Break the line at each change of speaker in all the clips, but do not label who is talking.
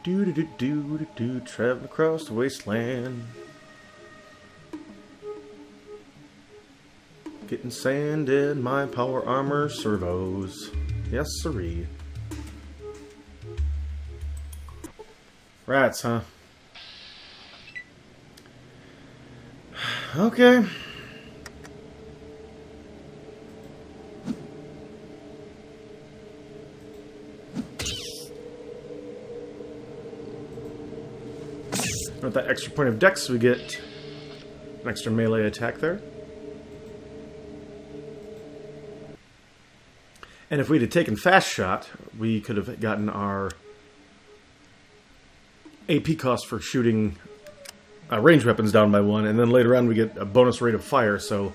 Do do do do do do, traveling across the wasteland. Getting sand in my power armor servos. Yes, siree. Rats, huh? Okay. With that extra point of dex, we get an extra melee attack there. And if we'd have taken fast shot, we could have gotten our AP cost for shooting range weapons down by 1, and then later on we get a bonus rate of fire, so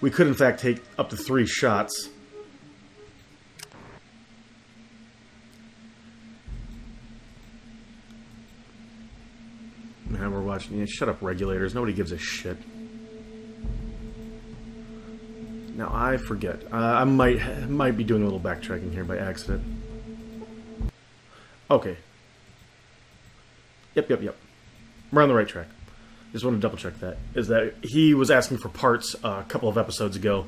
we could in fact take up to 3 shots. Now we're watching. Yeah, shut up, regulators. Nobody gives a shit. Now I forget. I might be doing a little backtracking here by accident. Okay. Yep. We're on the right track. Just want to double check that. Is that he was asking for parts a couple of episodes ago,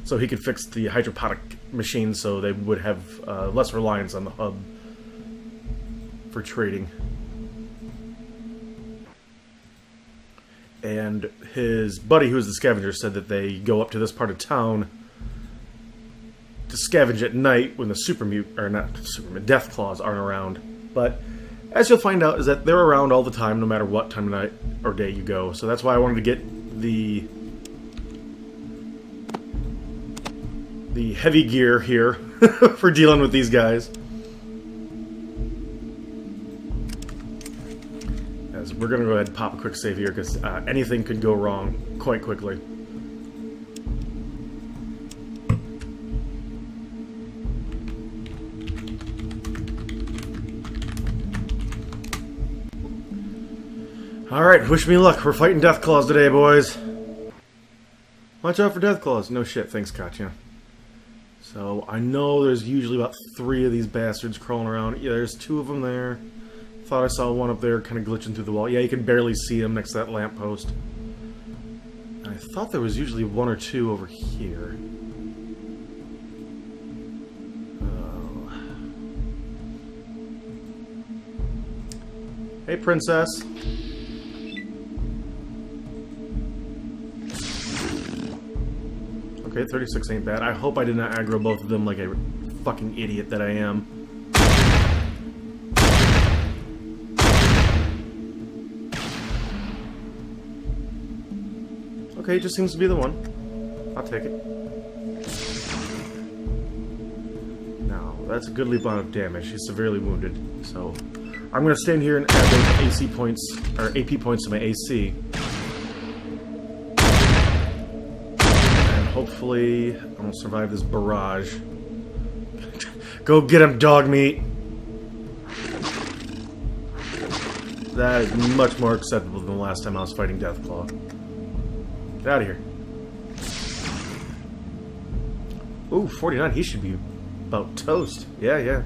so he could fix the hydroponic machine so they would have less reliance on the hub for trading. And his buddy, who's the scavenger, said that they go up to this part of town to scavenge at night when the Deathclaws aren't around. But as you'll find out, is that they're around all the time, no matter what time of night or day you go. So that's why I wanted to get the heavy gear here for dealing with these guys. As we're going to go ahead and pop a quick save here, because anything could go wrong quite quickly. Alright, wish me luck. We're fighting Deathclaws today, boys. Watch out for Deathclaws. No shit, thanks, Katya. So, I know there's usually about 3 of these bastards crawling around. Yeah, there's 2 of them there. Thought I saw one up there kind of glitching through the wall. Yeah, you can barely see him next to that lamppost. I thought there was usually 1 or 2 over here. Oh. Hey, princess. Okay, 36 ain't bad. I hope I did not aggro both of them like a fucking idiot that I am. Okay, just seems to be the one. I'll take it. Now, that's a goodly amount of damage. He's severely wounded. So, I'm going to stand here and add those AC points, or AP points to my AC. And hopefully, I'm going to survive this barrage. Go get him, dog meat! That is much more acceptable than the last time I was fighting Deathclaw. Get out of here. Ooh, 49. He should be about toast. Yeah.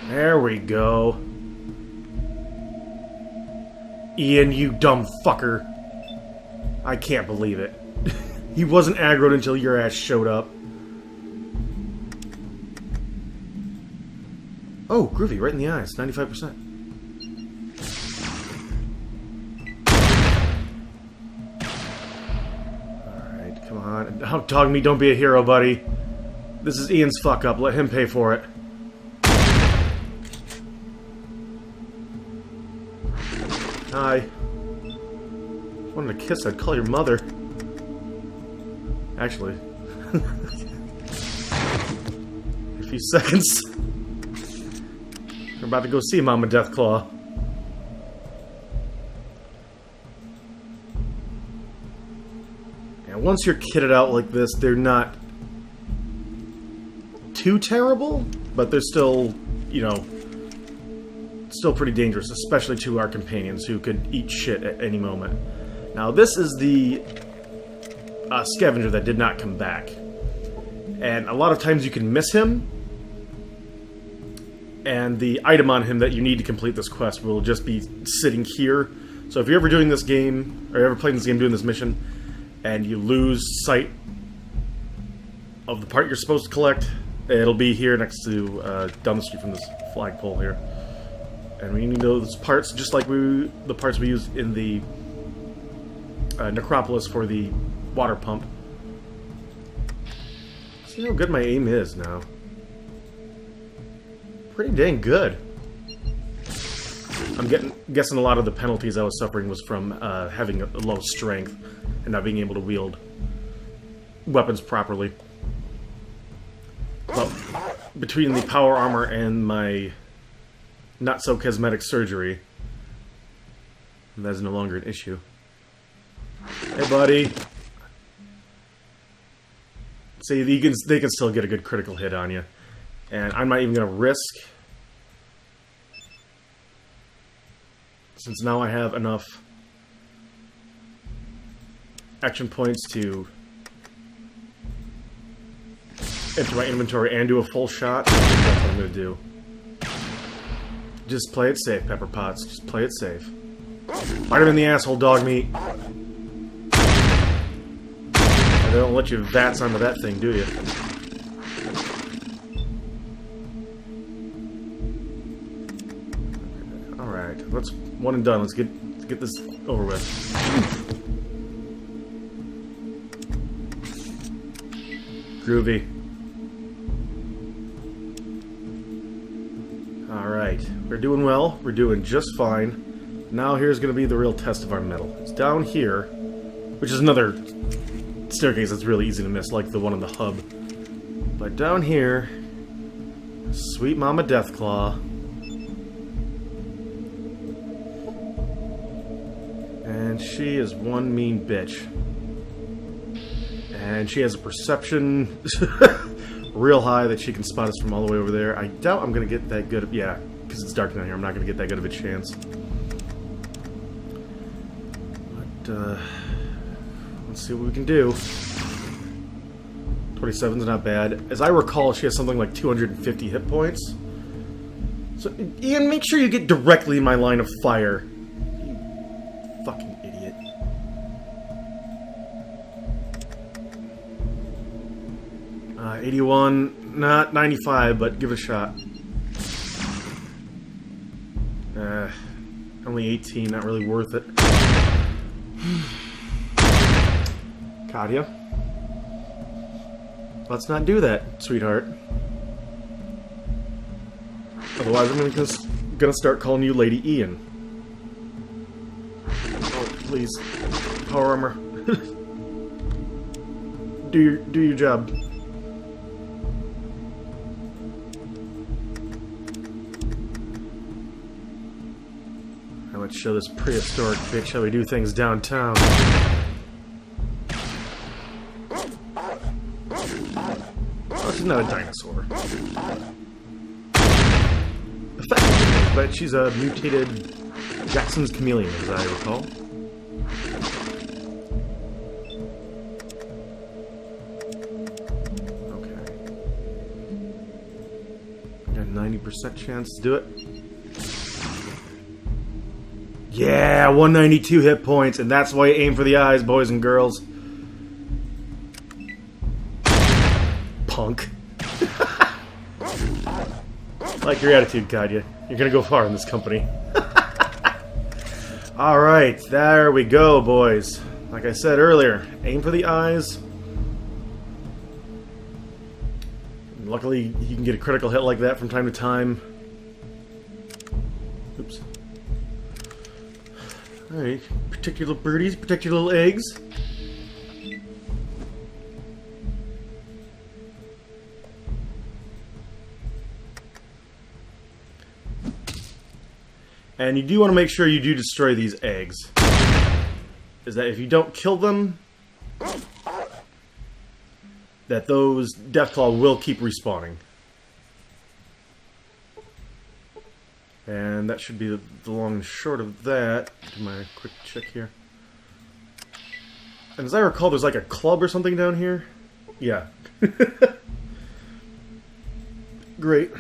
There we go. Ian, you dumb fucker. I can't believe it. He wasn't aggroed until your ass showed up. Oh, groovy, right in the eyes. 95%. Oh, dog me, don't be a hero, buddy. This is Ian's fuck up. Let him pay for it. Hi. If you wanted a kiss, I'd call your mother. Actually. A few seconds. We're about to go see Mama Deathclaw. And once you're kitted out like this, they're not too terrible, but they're still, you know, still pretty dangerous, especially to our companions who could eat shit at any moment. Now, this is the scavenger that did not come back. And a lot of times you can miss him, and the item on him that you need to complete this quest will just be sitting here. So if you're ever doing this game, or ever playing this game doing this mission, and you lose sight of the part you're supposed to collect, it'll be here next to, down the street from this flagpole here. And we need those parts just like the parts we used in the necropolis for the water pump. See how good my aim is now. Pretty dang good. I'm guessing a lot of the penalties I was suffering was from having a low strength and not being able to wield weapons properly. But between the power armor and my not-so-cosmetic surgery, that's no longer an issue. Hey, buddy. See, they can still get a good critical hit on you. And I'm not even going to risk, since now I have enough action points to enter my inventory and do a full shot. That's what I'm going to do. Just play it safe, Pepper Potts. Just play it safe. Bite him in the asshole, dog meat. They don't let you VATS onto that thing, do you? Alright, let's one and done. Let's get this over with. Groovy. Alright, we're doing well. We're doing just fine. Now here's going to be the real test of our mettle. It's down here, which is another staircase that's really easy to miss, like the one on the hub. But down here, sweet Mama Deathclaw. And she is one mean bitch. And she has a perception real high that she can spot us from all the way over there. I doubt I'm going to get that good of... Yeah, because it's dark down here. I'm not going to get that good of a chance. But, let's see what we can do. 27's not bad. As I recall, she has something like 250 hit points. So, Ian, make sure you get directly in my line of fire. You fucking idiot. 81, not 95, but give it a shot. Only 18, not really worth it. Katya? Let's not do that, sweetheart. Otherwise I'm gonna start calling you Lady Ian. Oh, please. Power armor. do your job. Now let's show this prehistoric bitch how we do things downtown. Oh, she's not a dinosaur. Effectively, but she's a mutated Jackson's chameleon, as I recall. Okay. Got a 90% chance to do it. Yeah, 192 hit points, and that's why you aim for the eyes, boys and girls. Punk. Like your attitude, Katya. You're gonna go far in this company. Alright, there we go, boys. Like I said earlier, aim for the eyes. Luckily, you can get a critical hit like that from time to time. Oops. Alright, particular birdies, particular little eggs. And you do want to make sure you do destroy these eggs. Is that if you don't kill them, that those Deathclaw will keep respawning. And that should be the long and short of that. Do my quick check here. And as I recall, there's like a club or something down here. Yeah. Great.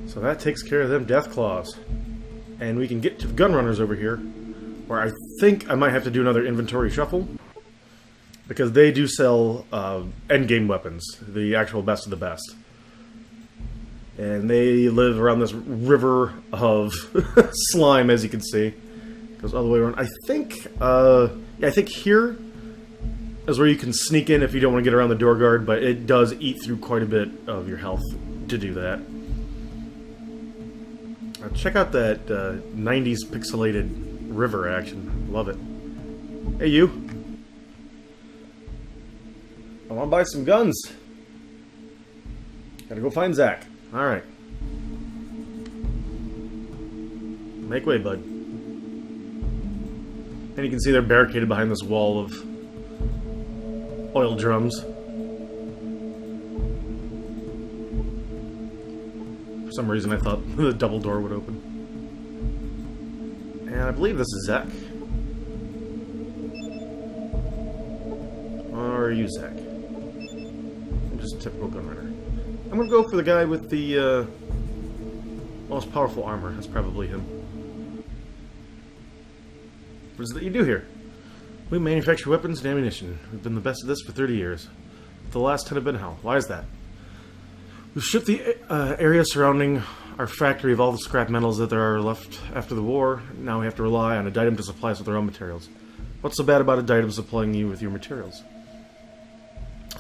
So that takes care of them Deathclaws. And we can get to the Gunrunners over here, where I think I might have to do another inventory shuffle. Because they do sell endgame weapons, the actual best of the best. And they live around this river of slime, as you can see. It goes all the way around. I think, yeah, I think here is where you can sneak in if you don't want to get around the door guard, but it does eat through quite a bit of your health to do that. Check out that 90s pixelated river action. Love it. Hey, you. I want to buy some guns. Gotta go find Zach. Alright. Make way, bud. And you can see they're barricaded behind this wall of oil drums. For some reason I thought the double door would open. And I believe this is Zach. Or are you Zach? I'm just a typical gunrunner. I'm gonna go for the guy with the most powerful armor. That's probably him. What is it that you do here? We manufacture weapons and ammunition. We've been the best at this for 30 years. The last 10 have been hell. Why is that? We've stripped the area surrounding our factory of all the scrap metals that there are left after the war. Now we have to rely on a Ditum to supply us with our own materials. What's so bad about a Ditum supplying you with your materials?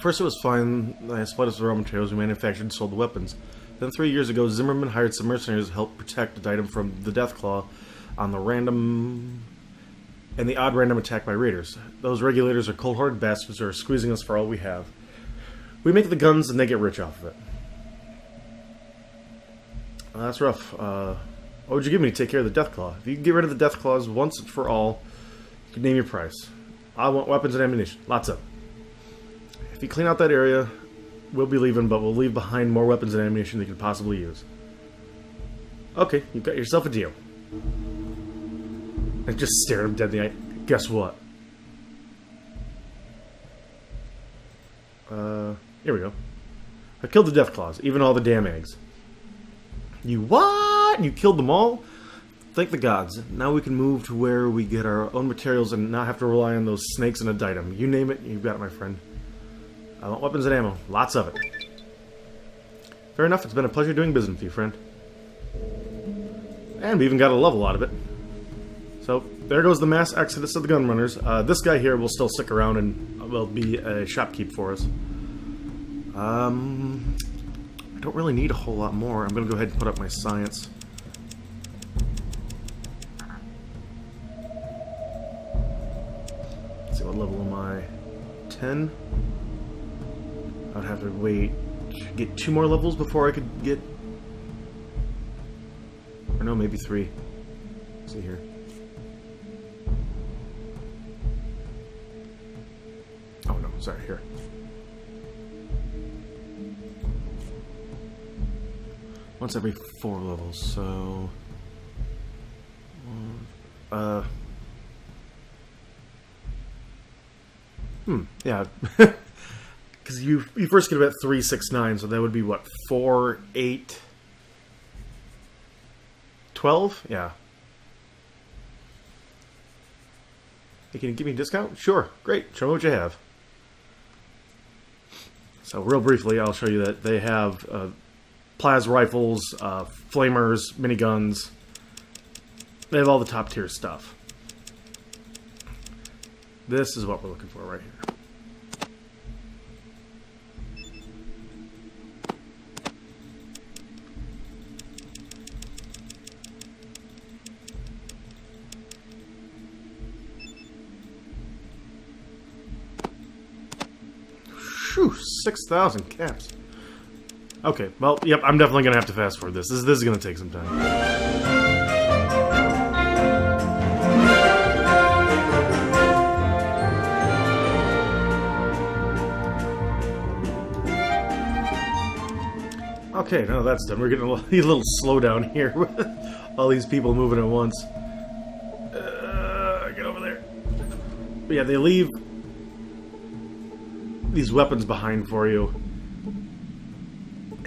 First it was fine. They supplied us with raw materials, we manufactured and sold the weapons. Then 3 years ago, Zimmerman hired some mercenaries to help protect the item from the Deathclaw on the odd random attack by raiders. Those regulators are cold-hearted bastards who are squeezing us for all we have. We make the guns and they get rich off of it. That's rough. What would you give me to take care of the Deathclaw? If you can get rid of the Deathclaws once and for all, you can name your price. I want weapons and ammunition. Lots of them. If you clean out that area, we'll be leaving, but we'll leave behind more weapons and ammunition that you could possibly use. Okay, you've got yourself a deal. I just stared him dead in the eye. Guess what? Here we go. I killed the Deathclaws, even all the damn eggs. You what? You killed them all? Thank the gods. Now we can move to where we get our own materials and not have to rely on those snakes and a Ditum. You name it, you've got it, my friend. I want weapons and ammo. Lots of it. Fair enough, it's been a pleasure doing business with you, friend. And we even got a level out of it. So, there goes the mass exodus of the Gunrunners. This guy here will still stick around and will be a shopkeep for us. I don't really need a whole lot more. I'm going to go ahead and put up my science. Let's see, what level am I? 10? I'd have to wait, get 2 more levels before I could get... Or no, maybe 3. Let's see here. Oh no, sorry, here. Once every 4 levels, so... yeah. Because you first get about 3, 6, 9, so that would be what, 4, 8, 12? Yeah. Hey, can you give me a discount? Sure, great. Show me what you have. So real briefly, I'll show you that they have plasma rifles, flamers, miniguns. They have all the top tier stuff. This is what we're looking for right here. Phew, 6,000 caps. Okay, well, yep, I'm definitely going to have to fast forward this. This is going to take some time. Okay, now that's done. We're getting a little slowdown here with all these people moving at once. Get over there. But yeah, they leave these weapons behind for you,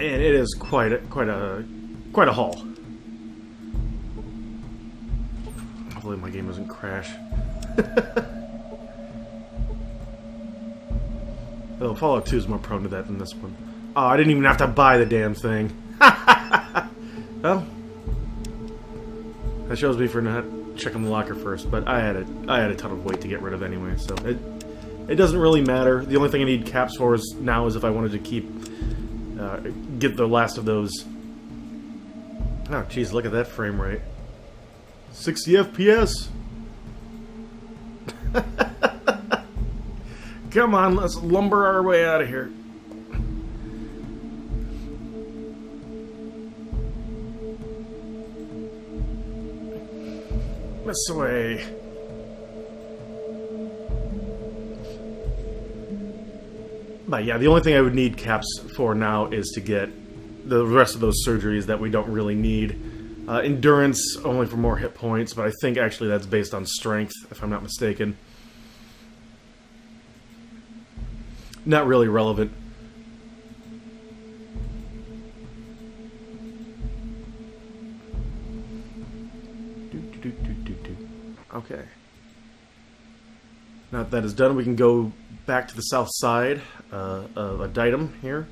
and it is quite a haul. Hopefully my game doesn't crash. Though Fallout 2 is more prone to that than this one. Oh, I didn't even have to buy the damn thing. Well, that shows me for not checking the locker first, but I had a ton of weight to get rid of anyway, so it doesn't really matter. The only thing I need caps for now is if I wanted to get the last of those. Oh, jeez, look at that frame rate. 60 FPS. Come on, let's lumber our way out of here. This way. But yeah, the only thing I would need caps for now is to get the rest of those surgeries that we don't really need. Endurance, only for more hit points, but I think actually that's based on strength, if I'm not mistaken. Not really relevant. Okay. Now that that is done, we can go back to the south side of a Ditum here.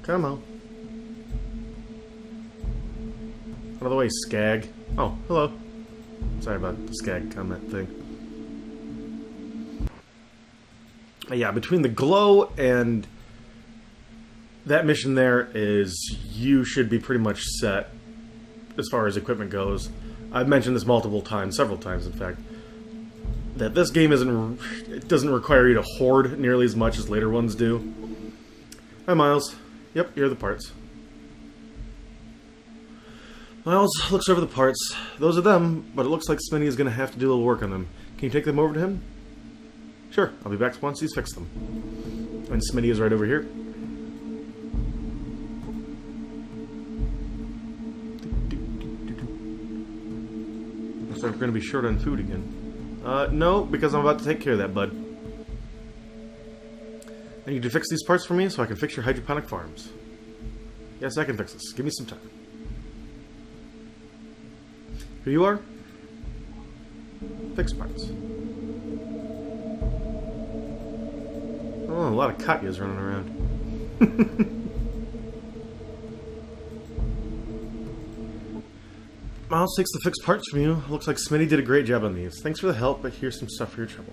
Come on. Out of the way, Skag. Oh, hello. Sorry about the Skag comment thing. Yeah, between the glow and that mission there is you should be pretty much set as far as equipment goes. I've mentioned this multiple times, several times in fact, that this game doesn't require you to hoard nearly as much as later ones do. Hi, Miles. Yep, here are the parts. Miles looks over the parts. Those are them, but it looks like Smitty is going to have to do a little work on them. Can you take them over to him? Sure, I'll be back once he's fixed them. And Smitty is right over here. Looks like we're going to be short on food again. No, because I'm about to take care of that, bud. I need you to fix these parts for me so I can fix your hydroponic farms. Yes, I can fix this. Give me some time. Here you are. Fix parts. Oh, a lot of Katyas running around. Miles takes the fixed parts from you. Looks like Smitty did a great job on these. Thanks for the help, but here's some stuff for your trouble.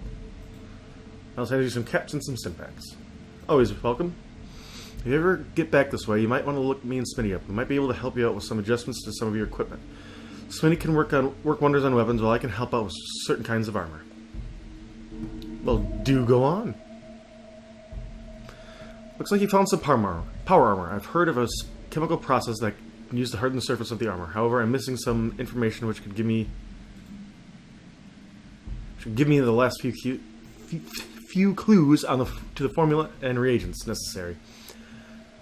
Miles hands you some caps and some stimpaks. Always welcome. If you ever get back this way, you might want to look me and Smitty up. We might be able to help you out with some adjustments to some of your equipment. Smitty can work wonders on weapons, while I can help out with certain kinds of armor. Well, do go on. Looks like you found some power armor. I've heard of a chemical process that can use to harden the surface of the armor. However, I'm missing some information which could give me the last few clues on to the formula and reagents necessary.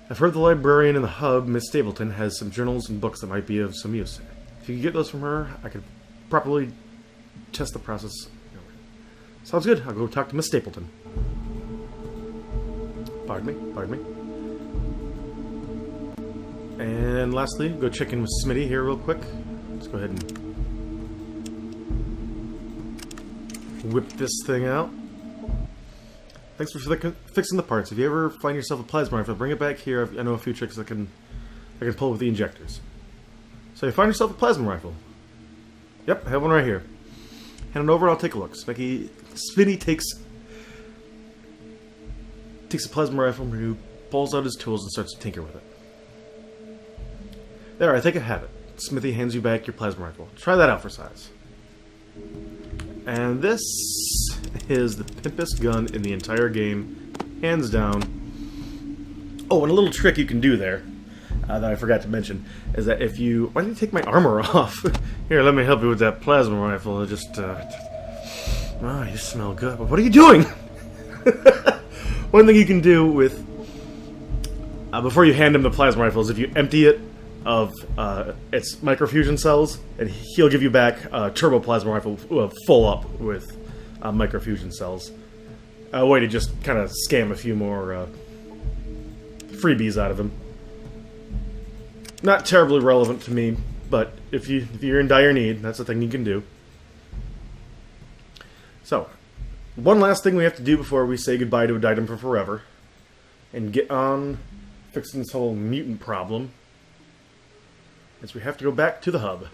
I've heard the librarian in the hub, Miss Stapleton, has some journals and books that might be of some use. If you could get those from her, I could properly test the process. Sounds good. I'll go talk to Miss Stapleton. Pardon me. And lastly, go check in with Smitty here real quick. Let's go ahead and whip this thing out. Thanks for fixing the parts. If you ever find yourself a plasma rifle, bring it back here. I know a few tricks I can pull with the injectors. So you find yourself a plasma rifle. Yep, I have one right here. Hand it over, I'll take a look. Smitty takes a plasma rifle from you, pulls out his tools and starts to tinker with it. There, I think I have it. Smithy hands you back your plasma rifle. Try that out for size. And this is the pimpest gun in the entire game, hands down. Oh, and a little trick you can do there that I forgot to mention is that if you... Why did you take my armor off? Here, let me help you with that plasma rifle. It just... oh, you smell good. But what are you doing? One thing you can do with... before you hand him the plasma rifle is if you empty it of its microfusion cells, and he'll give you back a turbo plasma rifle full up with microfusion cells. A way to just kind of scam a few more freebies out of him. Not terribly relevant to me, but if you're in dire need, that's the thing you can do. So, one last thing we have to do before we say goodbye to a Ditum for forever, and get on fixing this whole mutant problem, is we have to go back to the hub.